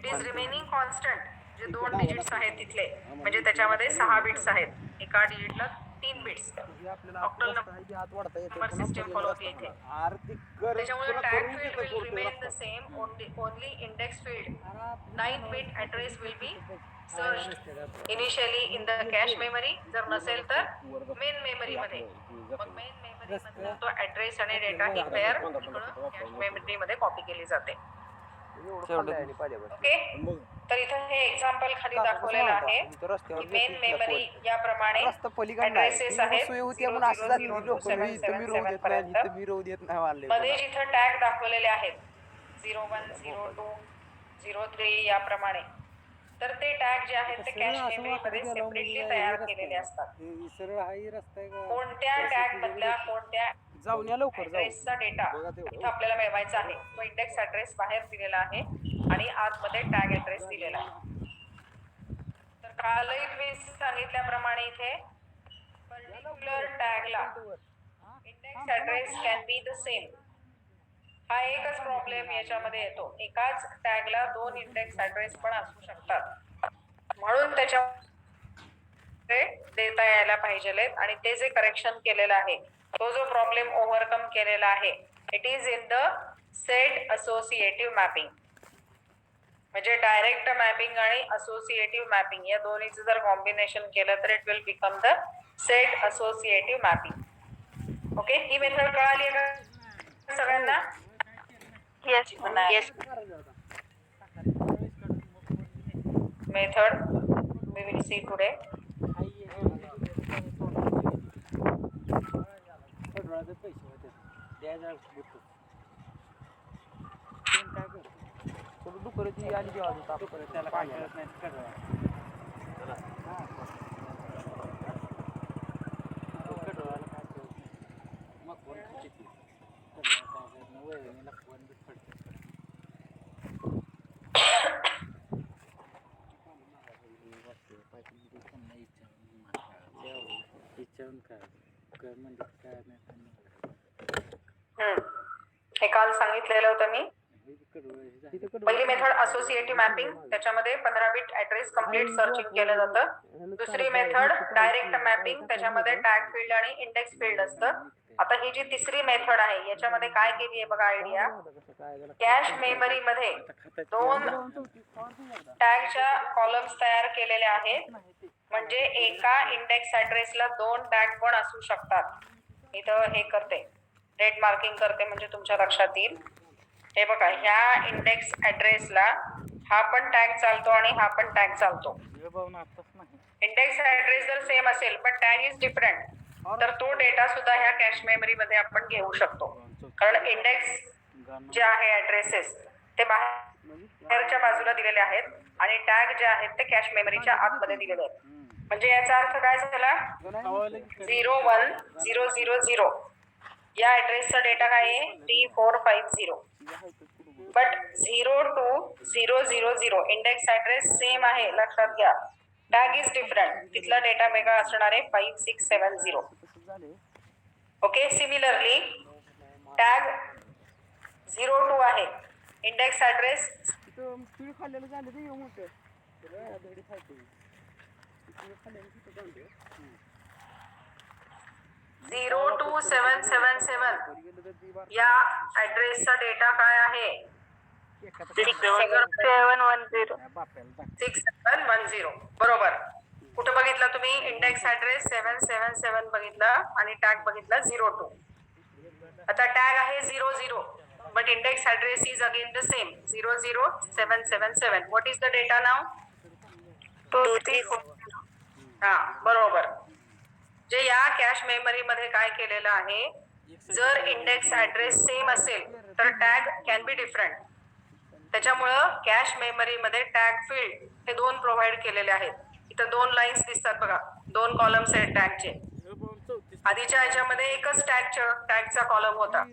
Is remaining constant, जे 2 digits आहेत तिथले, म्हणजे त्याच्यामध्ये 6 बिट्स आहेत, एका डिजिटला 3 bits. Octal number system follow होते इथे. त्याच्यामुळे tag field will remain the same, only index field 9 bit address will be searched initially in the cache memory, जर नसेल तर मेन मेमरी मध्ये. मग मेन मेमरी मध्ये तो ॲड्रेस आणि डेटा ही पेअर इकडं कॅश मेमरी मध्ये कॉपी केली जाते. ओके, तर इथं हे एक्झाम्पल खाली दाखवलेलं आहे की मेन मेमरी याप्रमाणे ॲड्रेसेस आहेत 0002777 पर्यंत. मध्ये जिथं टॅग दाखवलेले आहेत 01, 02, 03 याप्रमाणे, तर ते टॅग जे आहेत ते कॅश मेमरी मध्ये सेपरेटली तयार केलेले असतात. कोणत्या टॅग मधल्या कोणत्या ॲड्रेसचा डेटा इथं आपल्याला मिळवायचा आहे, तो इंडेक्स ॲड्रेस बाहेर दिलेला आहे आणि आतमध्ये टॅग ॲड्रेस दिलेला आहे. तर कालही मी सांगितल्याप्रमाणे इथे पर्टिक्युलर टॅगला index address can be the same. हा एकच प्रॉब्लेम याच्यामध्ये येतो, एकाच टॅगला 2 इंडेक्स ॲड्रेस पण असू शकतात, म्हणून त्याच्या देता यायला पाहिजेत. आणि ते जे करेक्शन केलेलं आहे, तो जो प्रॉब्लेम ओव्हरकम केलेला आहे, it is in the set associative mapping. म्हणजे डायरेक्ट मॅपिंग आणि असोसिएटिव्ह मॅपिंग या दोन्हीचं जर कॉम्बिनेशन केलं तर it will become the set associative mapping. Okay, he method कळाली का सगळ्यांना? Yes. Method we will see today. हे काल सांगितलेलं होतं मी. पहिली मेथड असोसिएटिव्ह मॅपिंग, त्याच्यामध्ये 15 बिट ॲड्रेस कंप्लीट सर्चिंग केलं जातं. दुसरी मेथड डायरेक्ट मॅपिंग, त्याच्यामध्ये टॅग फील्ड आणि इंडेक्स फील्ड असतं. आता ही जी तिसरी मेथड आहे याच्यामध्ये काय केली आहे बघा आयडिया. कॅश मेमरी मध्ये 2 टॅगच्या कॉलम्स तयार केलेले आहेत, म्हणजे एका इंडेक्स ॲड्रेसला 2 टॅग पण असू शकतात. इथं हे करते, रेड मार्किंग करते म्हणजे तुमच्या लक्षात येईल. हे बघा, ह्या इंडेक्स ॲड्रेसला हा पण टॅग चालतो आणि हा पण टॅग चालतो. इंडेक्स ॲड्रेस जर सेम असेल पण टॅग इज डिफरंट, तर तो डेटा सुद्धा ह्या कॅश मेमरी मध्ये आपण घेऊ शकतो. कारण इंडेक्स जे आहे ॲड्रेसेस ते बाहेरच्या बाजूला दिलेले आहेत आणि टॅग जे आहेत ते कॅश मेमरीच्या आतमध्ये दिलेले आहेत. म्हणजे याचा अर्थ काय झाला, 01000 या ॲड्रेसचा डेटा काय आहे 3450. बट 02000 इंडेक्स ॲड्रेस सेम आहे, लक्षात घ्या. टॅग इज डिफरंट, तिथला डेटा वेगळा असणार आहे 5670. ओके, सिमिलरली टॅग 02 आहे, इंडेक्स ॲड्रेस 02777 या ॲड्रेसचा डेटा काय आहे 6710. बरोबर. कुठं बघितला तुम्ही, इंडेक्स ॲड्रेस 777 बघितला आणि टॅग बघितला 02. आता टॅग आहे 00 but index address is again the same 00777. What is the data नाव 234. हा, बरोबर. जे या कॅश मेमरी मध्ये काय केलेलं आहे, जर इंडेक्स ॲड्रेस सेम असेल तर टॅग कॅन बी डिफरंट. त्याच्यामुळं कॅश मेमरी मध्ये टॅग फील्ड हे 2 प्रोव्हाइड केलेले आहेत. इथं 2 लाईन्स दिसतात बघा, 2 कॉलम्स आहेत टॅगचे. आधीच्या ह्याच्यामध्ये एकच टॅगचा कॉलम होता.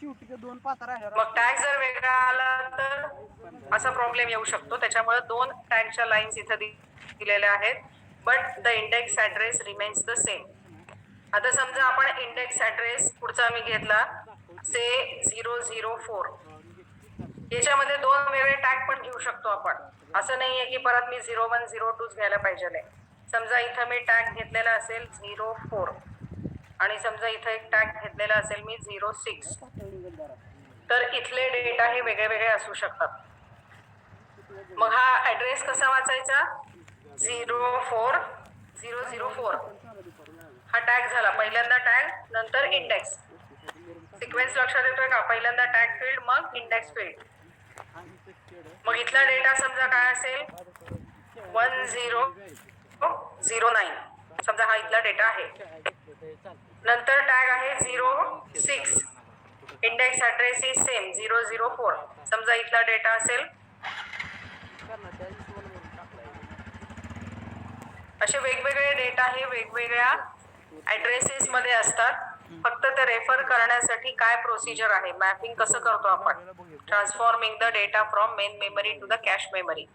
मग टॅग जर वेगळा आला तर असा प्रॉब्लेम येऊ शकतो. त्याच्यामुळे 2 टॅगच्या लाईन्स इथं दिलेल्या आहेत, but the index address remains the same. आता समजा आपण इंडेक्स ॲड्रेस पुढचा मी घेतला से 004. याच्यामध्ये दोन वेगळे टॅग पण घेऊ शकतो आपण. असं नाहीये की परत मी 01 02 घ्यायला पाहिजे. समजा इथं मी टॅग घेतलेला असेल 04 आणि समजा इथं एक टॅग घेतलेला असेल मी 06, तर इथले डेटा हे वेगळे वेगळे असू शकतात. मग हा ऍड्रेस कसा वाचायचा? 04004 हा टॅग झाला. पहिल्यांदा टॅग, नंतर इंडेक्स. सिक्वेन्स लक्षात येतोय का? पहिल्यांदा टॅग फील्ड, मग इंडेक्स फील्ड. मग इथला डेटा समजा काय असेल? 1009. समजा हा इथला डेटा आहे. नंतर टॅग आहे 06. Index address is same 004. समजा इथला डेटा असेल. असे वेगवेगळे डेटा हे वेगवेगळ्या ऍड्रेसेस मध्ये असतात. फक्त ते रेफर करण्यासाठी काय प्रोसिजर आहे, मॅपिंग कसं करतो आपण, transforming the data from main memory to the cache memory.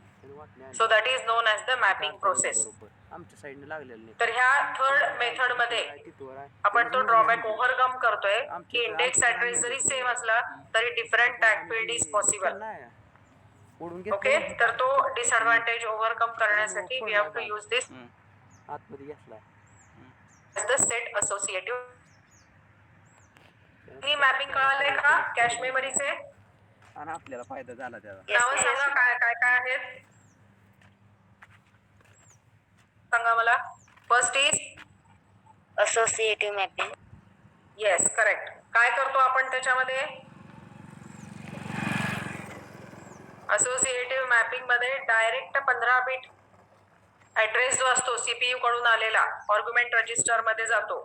So that is known as the mapping process. तर ह्या थर्ड मेथड मध्ये आपण तो ड्रॉबॅक ओव्हरकम करतोय की इंडेक्स ऍड्रेस जरी सेम असला तरी different tag field is possible. Okay, तर तो डिसएडव्हान्टेज ओव्हरकम करण्यासाठी we have to use this the set associative. ही मॅपिंग कळाले का कॅश मेमरीचे? आणि आपल्याला फायदा झाला त्याचा. नाव सांगा काय काय काय आहेत, सांगा मला. First is associative mapping. Yes, correct. काय करतो आपण त्याच्यामध्ये? असोसिएटिव्ह मॅपिंग मध्ये डायरेक्ट 15 बिट ऍड्रेस जो असतो सीपीयू कडून आलेला आर्ग्युमेंट रजिस्टर मध्ये जातो.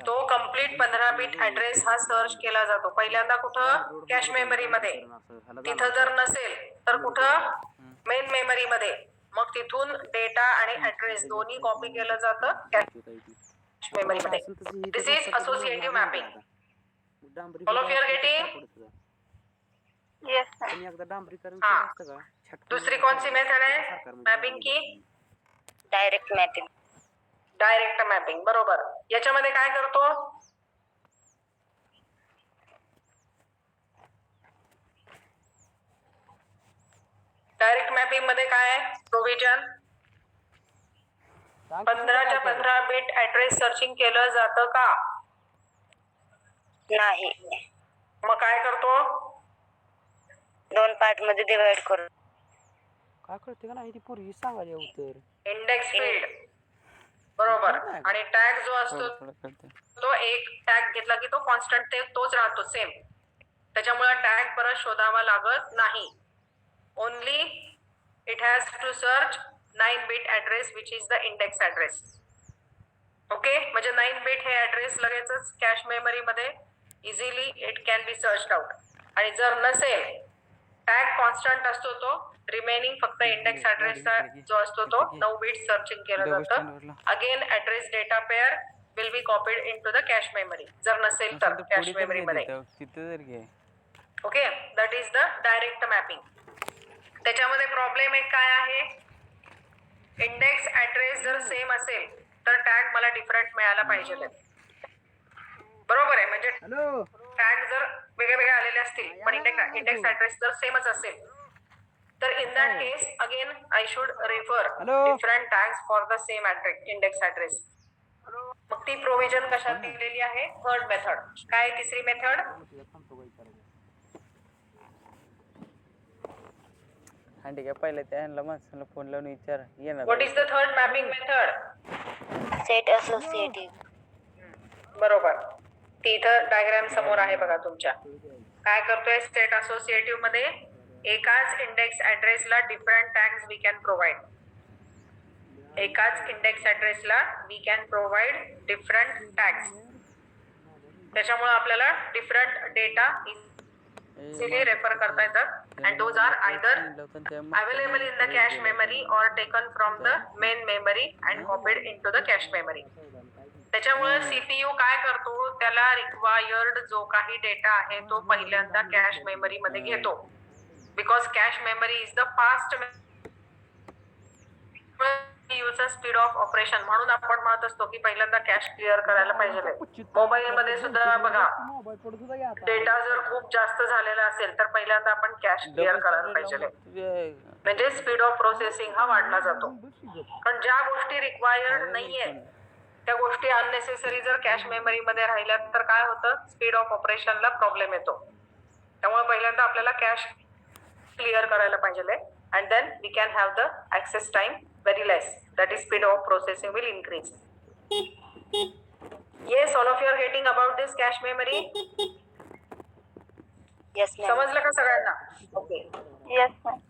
तो कम्प्लीट 15 बिट ऍड्रेस हा सर्च केला जातो. पहिल्यांदा कुठं? कॅश मेमरी मध्ये. तिथं जर नसेल तर कुठं? मेन मेमरी मध्ये. मग तिथून डेटा आणि ऍड्रेस दोन्ही कॉपी केलं जातं कॅश मेमरी मध्ये. This is associative mapping. All of you are getting? Yes sir. दुसरी कौन सी मेथड है मॅपिंग की? Direct mapping. डायरेक्ट मॅपिंग, बरोबर. याच्यामध्ये काय करतो? डायरेक्ट मॅपिंग मध्ये काय आहे? प्रोव्हिजन. 15च्या 15 बिट ऍड्रेस सर्चिंग केलं जातं का? नाही. मग काय करतो? दोन पार्ट मध्ये डिवाइड करू. काय कळते का नाही ती पूर्वी सांगायला उत्तर. इंडेक्स फील्ड, बरोबर. आणि टॅग जो असतो तो एक टॅग घेतला की तो कॉन्स्टंट तोच राहतो, सेम. त्याच्यामुळे टॅग परत शोधावा लागत नाही. Only it has to search 9 bit address which is the index address. Okay, म्हणजे 9 बिट हे ऍड्रेस लगेचच कॅश मेमरी मध्ये easily it can be search out. आणि जर नसेल, टॅग कॉन्स्टंट असतो, तो रिमेनिंग फक्त इंडेक्स ऍड्रेसचा जो असतो तो 9 बिट सर्चिंग केलं जातं. Again address data pair will be copied into the cache memory जर नसेल तर कॅश मेमरी मध्ये. Okay, that is the direct mapping. त्याच्यामध्ये प्रॉब्लेम एक काय आहे? इंडेक्स ऍड्रेस जर सेम असेल तर टॅग मला डिफरंट मिळायला पाहिजे. बरोबर आहे, म्हणजे टॅग जर वेगळे वेगळे आलेले असतील पण इंडेक्स ऍड्रेस जर सेमच असेल तर in that case again I should refer different tags for the same index address. मग ती प्रोव्हिजन कशात दिलेली आहे? Third method. काय तिसरी मेथड? पहिले त्यांना माणसाला फोन लावून विचार येणार. What is the third mapping method? Set associative. बरोबर. ती इथं डायग्राम समोर आहे बघा तुमच्या. काय करतोय सेट असोसिएटिव्ह मध्ये? एकाच इंडेक्स ऍड्रेसला different tags we can provide. एकाच इंडेक्स ऍड्रेसला we can provide different tags. त्याच्यामुळे आपल्याला डिफरंट डेटा इझिली रेफर करता येतात. And those are either available in the cache memory और taken from the main memory and copied into the cache memory. त्याच्यामुळे CPU काय करतो? त्याला रिक्वायर्ड जो काही डेटा आहे तो पहिल्यांदा कॅश मेमरी मध्ये घेतो. Because cash memory is the fast user speed of operation म्हणून आपण म्हणत असतो की पहिल्यांदा कॅश क्लिअर करायला पाहिजे. मोबाईल मध्ये सुद्धा बघा डेटा जर खूप जास्त झालेला असेल तर पहिल्यांदा आपण कॅश क्लिअर करायला पाहिजे, म्हणजे स्पीड ऑफ प्रोसेसिंग हा वाढला जातो. पण ज्या गोष्टी रिक्वायर्ड नाहीये त्या गोष्टी अननेसेसरी जर कॅश मेमरी मध्ये राहिल्या तर काय होतं, स्पीड ऑफ ऑपरेशनला प्रॉब्लेम येतो. त्यामुळे पहिल्यांदा आपल्याला कॅश क्लिअर करायला पाहिजे and then we can have the access time very less, that is speed of processing will increase. Yes, all of you are getting about this cache memory. Yes, ma'am. समजलं का सगळ्यांना? Okay. Yes, ma'am.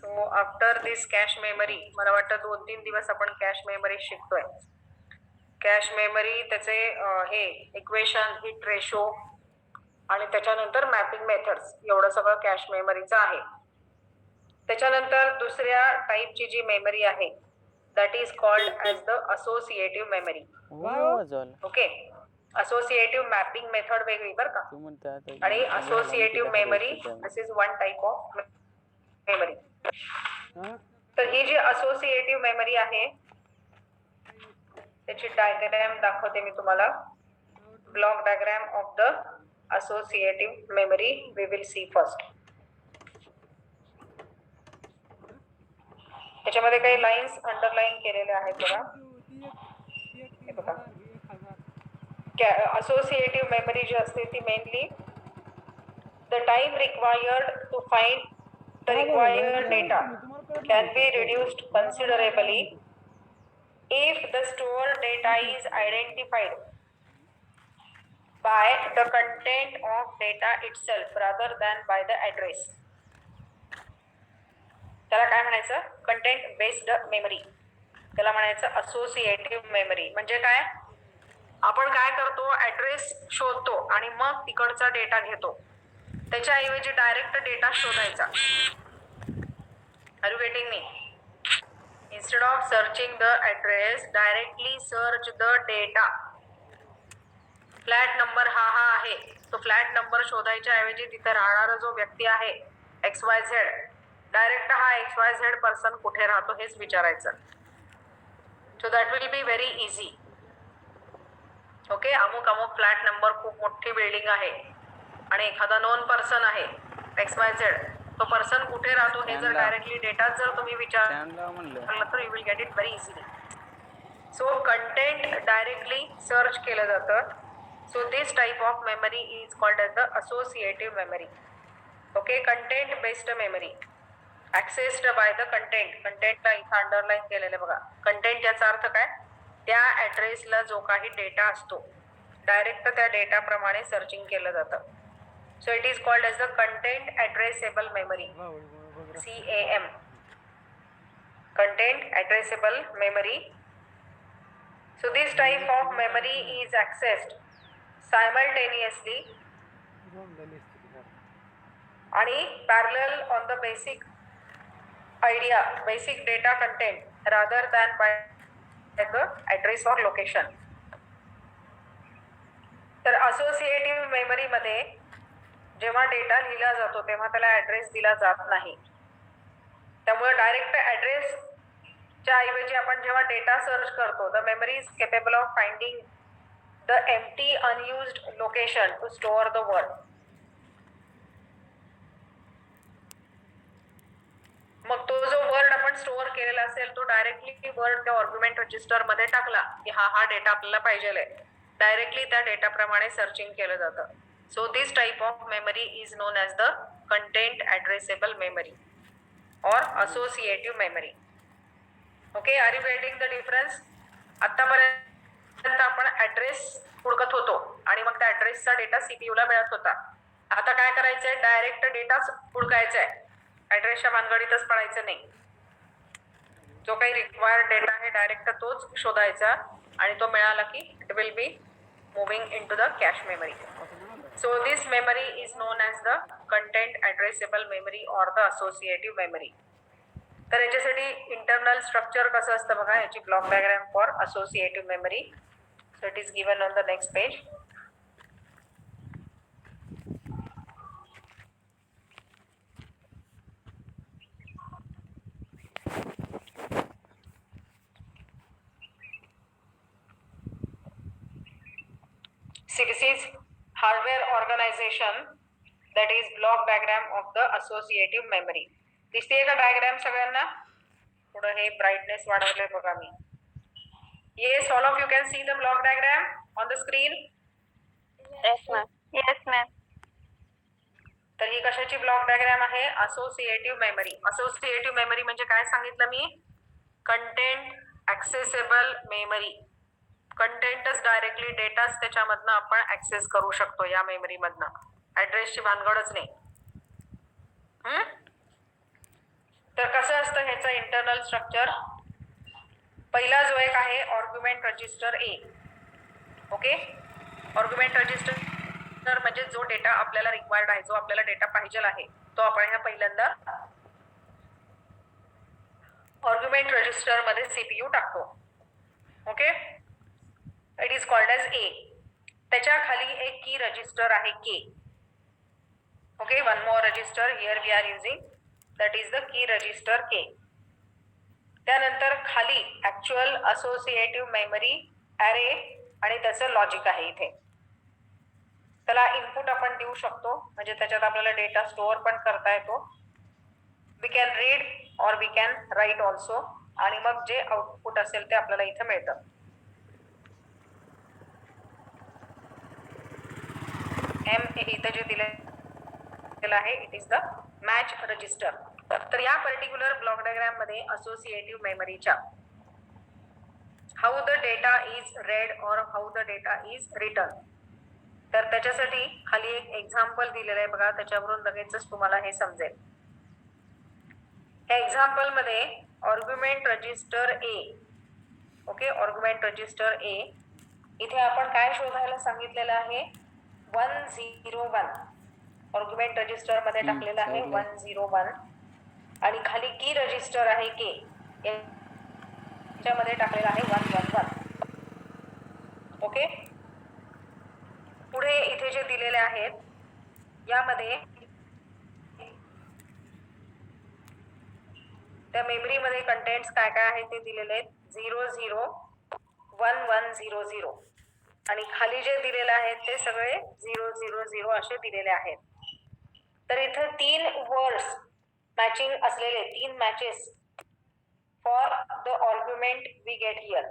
So after this cache memory, मला वाटतं 2-3 दिवस आपण cache memory शिकतोय. cache memory त्याचे हे इक्वेशन, हिट रेशो आणि त्याच्यानंतर मॅपिंग मेथड्स एवढं सगळं कॅश मेमरीचं आहे. त्याच्यानंतर दुसऱ्या टाइपची जी मेमरी आहे that is called as the associative memory. Okay, associative mapping method वेगळी बरं का, आणि associative memory this is one type of memory. तर ही जी असोसिएटिव्ह मेमरी आहे त्याची डायग्राम दाखवते मी तुम्हाला. Block diagram of the associative memory we will see first. त्याच्यामध्ये काही लाईन्स अंडरलाईन केलेल्या आहेत बघा. हे बघा, असोसिएटिव्ह मेमरी जी असते ती mainly the time required to find the required data can be reduced considerably if the stored data is identified by the content of data itself rather than by the address. त्याला काय म्हणायचं, content based memory. त्याला म्हणायचं associative memory. म्हणजे काय, आपण काय करतो, ऍड्रेस शोधतो आणि मग तिकडचा डेटा घेतो. त्याच्याऐवजी डायरेक्ट डेटा शोधायचा. Are you getting me? Instead of searching the address, directly search the data. Flat number हा आहे, तो फ्लॅट नंबर शोधायच्या ऐवजी तिथे राहणारा जो व्यक्ती आहे XYZ, डायरेक्ट हा XYZ पर्सन कुठे राहतो हेच विचारायचं. So that will be very easy. Okay, अमुक अमुक फ्लॅट नंबर, खूप मोठी बिल्डिंग आहे आणि एखादा नोन पर्सन आहे XYZ, तो पर्सन कुठे राहतो हे जर डायरेक्टली डेटा जर तुम्ही विचारलं तर you will get it very easily. So content directly search केलं जातं. So this type of memory is called as the associative memory. Okay, content based memory accessed by the content. Content ला इथं underline केलेलं बघा. Content याचा अर्थ काय, त्या ऍड्रेसला जो काही डेटा असतो डायरेक्ट त्या डेटा प्रमाणे सर्चिंग केलं जातं. So it is called as the content addressable memory, CAM, content addressable memory. So this type of memory is accessed simultaneously आणि parallel on the basic idea, basic data content rather than by the address or location. तर associative memory मध्ये जेव्हा data लिहिला जातो तेव्हा त्याला address दिला जात नाही. त्यामुळे डायरेक्ट ऍड्रेस च्या ऐवजी आपण जेव्हा डेटा सर्च करतो, the memory is capable of finding the empty unused location to store the word. मग तो जो वर्ड आपण स्टोअर केलेला असेल तो डायरेक्टली वर्ड त्या आर्ग्युमेंट रजिस्टर मध्ये टाकला की हा डेटा आपल्याला पाहिजे, डायरेक्टली त्या डेटा प्रमाणे सर्चिंग केलं जातं. So this type of memory is known as the content addressable memory और associative memory. Okay, are you getting the difference? आतापर्यंत आपण ऍड्रेस हुडकत होतो आणि मग त्या ऍड्रेसचा डेटा सीपीयू ला मिळत होता. आता काय करायचंय, डायरेक्ट डेटाच हुडकायचा आहे, ऍड्रेसच्या भानगडीतच पडायचं नाही. जो काही रिक्वायर्ड डेटा आहे डायरेक्ट तोच शोधायचा आणि तो मिळाला की it will be moving in to the cache memory. So this memory is known as the content addressable memory or the associative memory. तर याच्यासाठी इंटरनल स्ट्रक्चर कसं असतं बघा, याची block diagram for associative memory. So it is given on the next page. See, this is hardware organization, that is block diagram of the associative memory. दिसते का diagram सगळ्यांना? थोडं हे ब्राइटनेस वाढवले बघा मी. Yes, all of you can see the block diagram on the screen. Yes, ma'am. Yes, ma'am. तर ही कशाची ब्लॉक डायग्राम आहे? Associative memory. असोसिएटिव्ह मेमरी म्हणजे काय सांगितलं मी? Content accessible memory. कंटेंटच डायरेक्टली डेटाच त्याच्यामधनं आपण ऍक्सेस करू शकतो या मेमरी मधनं. ऍड्रेसची भानगडच नाही. तर कसं असतं ह्याचं इंटरनल स्ट्रक्चर? पहिला जो एक आहे आर्ग्युमेंट रजिस्टर ए. ओके, आर्ग्युमेंट रजिस्टर म्हणजे जो डेटा आपल्याला रिक्वायर्ड आहे, जो आपल्याला डेटा पाहिजे आहे, तो आपण ह्या पहिल्यांदा आर्ग्युमेंट रजिस्टर मध्ये सीपीयू टाकतो. Okay, it is called as A. त्याच्या खाली एक की रजिस्टर आहे K. Okay, one more register here we are using, that is the key register K. त्यानंतर खाली ऍक्च्युअल असोसिएटिव्ह मेमरी ॲरे आणि त्याचं लॉजिक आहे. इथे त्याला इनपुट आपण देऊ शकतो, म्हणजे त्याच्यात आपल्याला डेटा स्टोअर पण करता येतो. वी कॅन रीड और वी कॅन राईट ऑल्सो, आणि मग जे आउटपुट असेल ते आपल्याला इथं मिळतं. एम इथं जे दिलेलं आहे it is the match register. तर या पर्टिक्युलर ब्लॉक डायग्राम मध्ये असोसिएटिव्ह मेमरीच्या how the data is read और how the data is return, तर त्याच्यासाठी खाली एक एक्झाम्पल दिलेलं आहे बघा. त्याच्यावरून लगेचच तुम्हाला हे समजेल. या एक्झाम्पल मध्ये आर्ग्युमेंट रजिस्टर ए. ओके, आर्ग्युमेंट रजिस्टर ए. इथे आपण काय शोधायला सांगितलेलं आहे? 101. आर्ग्युमेंट रजिस्टर मध्ये टाकलेलं आहे 101, आणि खाली की रजिस्टर आहे के, याच्यामध्ये टाकलेलं आहे 111. ओके, पुढे इथे जे दिलेले आहेत यामध्ये त्या मेमरी मध्ये कंटेंट्स काय काय आहे ते दिलेले आहेत. 001100, आणि खाली जे दिलेले आहेत ते सगळे 000 असे दिलेले आहेत. तर इथं 3 वर्ड्स मॅचिंग असलेले 3 matches for the argument we get here.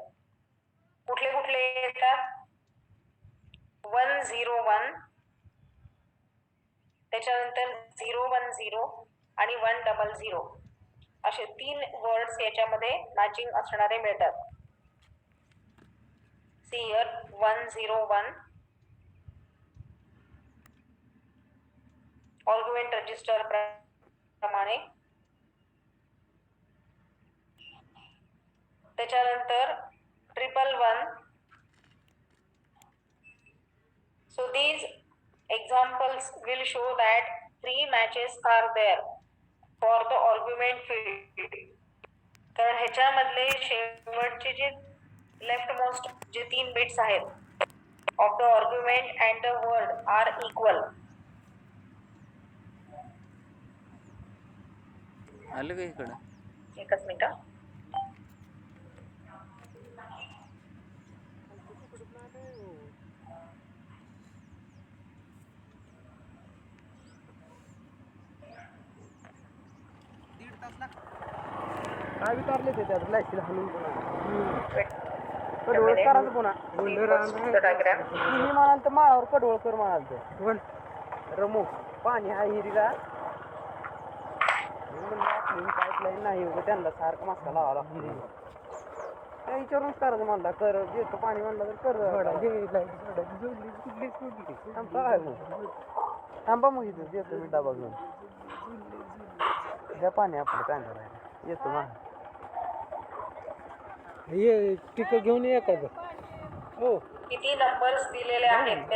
कुठले कुठले येतात? 101, त्याच्यानंतर 010 आणि 100, असे 3 वर्ड्स याच्यामध्ये मॅचिंग असणारे मिळतात. सी हियर 101 आर्ग्युमेंट रजिस्टर प्रमाणे. त्याच्यानंतर 111. So these examples will show that 3 matches are there for the argument field. कारण ह्याच्यामधले शेवटचे जे लेफ्ट मोस्ट जे 3 बिट्स आहेत of the argument and the word are equal. आलं का इकडं? एकच मिनिट. काय विचारले ते त्यात लाईट हलून कडवळ करायचं पुन्हा. मी म्हणाल तर माळावर कडवळ कर म्हणाल तर कोण रमू पाणी हा हिरीला पाईपलाईन नाही उगं त्यांना सारखं मस्का लावा लागतो. त्या विचारूनच करायचं म्हणला कर देतो पाणी म्हणलं तर कर. थांबा मग इथं देतो मी डबा घेऊन. द्या पाणी आपलं कांदा येतो मग. ये टिक घेऊन ये का? हो, किती नंबर्स दिलेले आहेत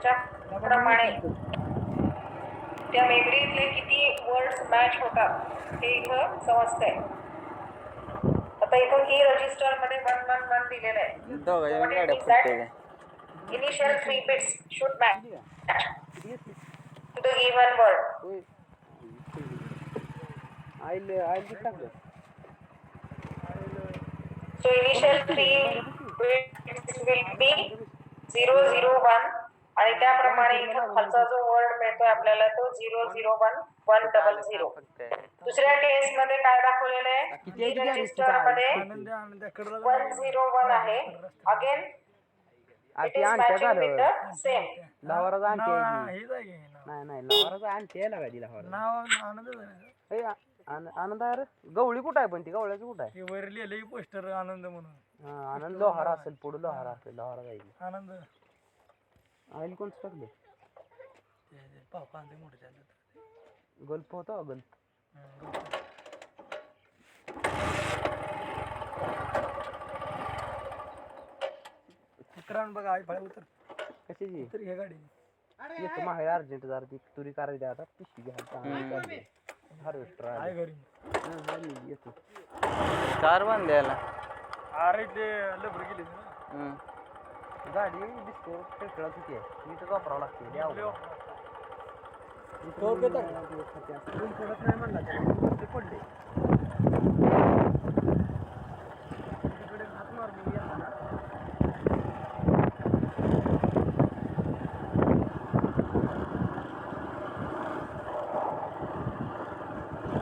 त्याच्याप्रमाणे त्या मेमरीतले किती वर्ड्स मॅच होतात हे इथं समजतंय. आता इथं की रजिस्टर मध्ये 111 दिलेलं आहे. दोघांच्या गाड्या फुटते काय? Initial 3 bits should match to the given word. आईल टाकलं. So initial 3 bits will be 001 आणि त्याप्रमाणे इथून खालचा जो वर्ड मिळतोय आपल्याला तो 001 फक्त 100. दुसऱ्या केस मध्ये काय दाखवलेलं आहे किती रजिस्टर मध्ये 101 आहे. अगेन इट ती इज आणत्या मॅचिंग विथ झालं द सेम. लवाराचा आणते नाही लवाराचा आणते यायला काय तिला आनंद आहे रे. गवळी कुठं आहे पण ती गवळ्याची कुठं आहे वर लिहिलंय पोस्टर आनंद म्हणून. आनंद लोहारा असेल पुढे लोहारा असेल लोहारा जाईल आनंद आईल कोणतं टाकले पापा मोठे गल्प होता गल्प बघा आई फळ उतर कशाची उतर घे गाडी. येतो मागे अर्जंट जरा ती तुरी करायची आता पिशवी घ्या हार्वेस्टर आहे घरी. येतो कार बंद द्यायला अरे ते लबर गेली ना. गाडी दिसतो खेळत होती मी तर वापरावं लागते द्या तो घेता. पडत नाही म्हणला